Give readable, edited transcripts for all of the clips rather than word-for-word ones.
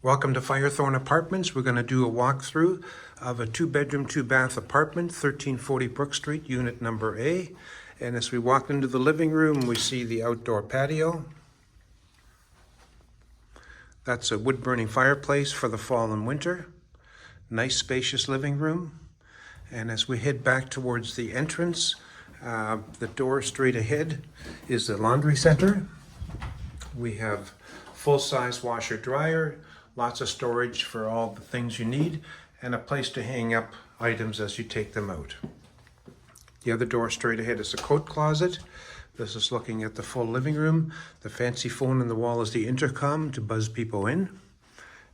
Welcome to Firethorn Apartments. We're going to do a walkthrough of a 2-bedroom, 2-bath apartment, 1340 Brook Street, unit number A. And as we walk into the living room, we see the outdoor patio. That's a wood-burning fireplace for the fall and winter. Nice, spacious living room. And as we head back towards the entrance, the door straight ahead is the laundry center. We have full-size washer dryer, lots of storage for all the things you need, and a place to hang up items as you take them out. The other door straight ahead is a coat closet. This is looking at the full living room. The fancy phone on the wall is the intercom to buzz people in.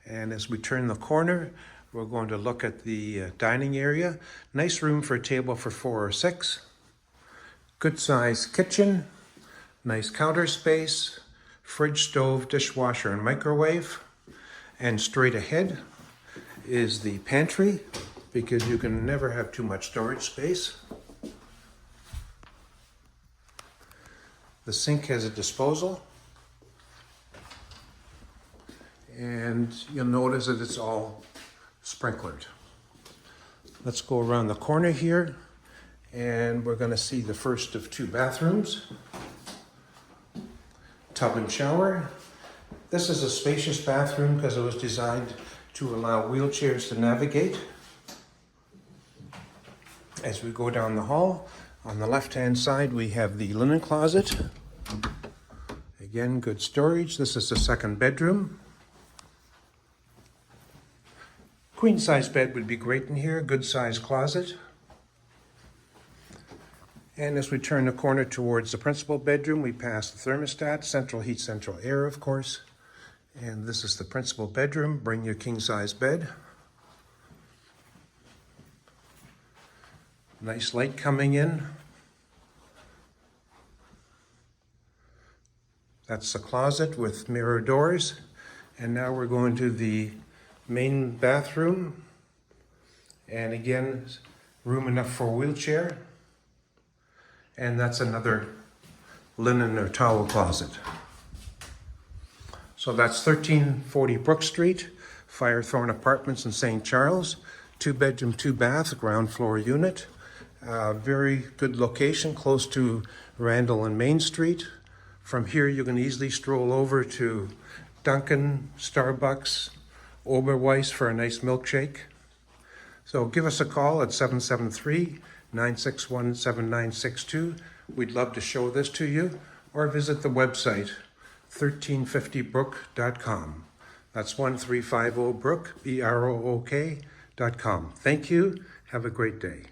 And as we turn the corner, we're going to look at the dining area. Nice room for a table for 4 or 6. Good size kitchen, nice counter space, fridge, stove, dishwasher, and microwave. And straight ahead is the pantry, because you can never have too much storage space. The sink has a disposal. And you'll notice that it's all sprinklered. Let's go around the corner here, and we're going to see the first of 2 bathrooms. Tub and shower. This is a spacious bathroom because it was designed to allow wheelchairs to navigate. As we go down the hall, on the left-hand side we have the linen closet. Again, good storage. This is the 2nd bedroom. Queen-size bed would be great in here. Good size closet. And as we turn the corner towards the principal bedroom, we pass the thermostat, central heat, central air, of course. And this is the principal bedroom. Bring your king-size bed. Nice light coming in. That's the closet with mirror doors. And now we're going to the main bathroom. And again, room enough for a wheelchair. And that's another linen or towel closet. So that's 1340 Brook Street, Firethorn Apartments in St. Charles. 2-bedroom, 2-bath, ground floor unit. Very good location, close to Randall and Main Street. From here, you can easily stroll over to Dunkin', Starbucks, Oberweis for a nice milkshake. So give us a call at 773-961-7962. We'd love to show this to you, or visit the website 1350brook.com. That's 1350brook, BROOK.com. Thank you. Have a great day.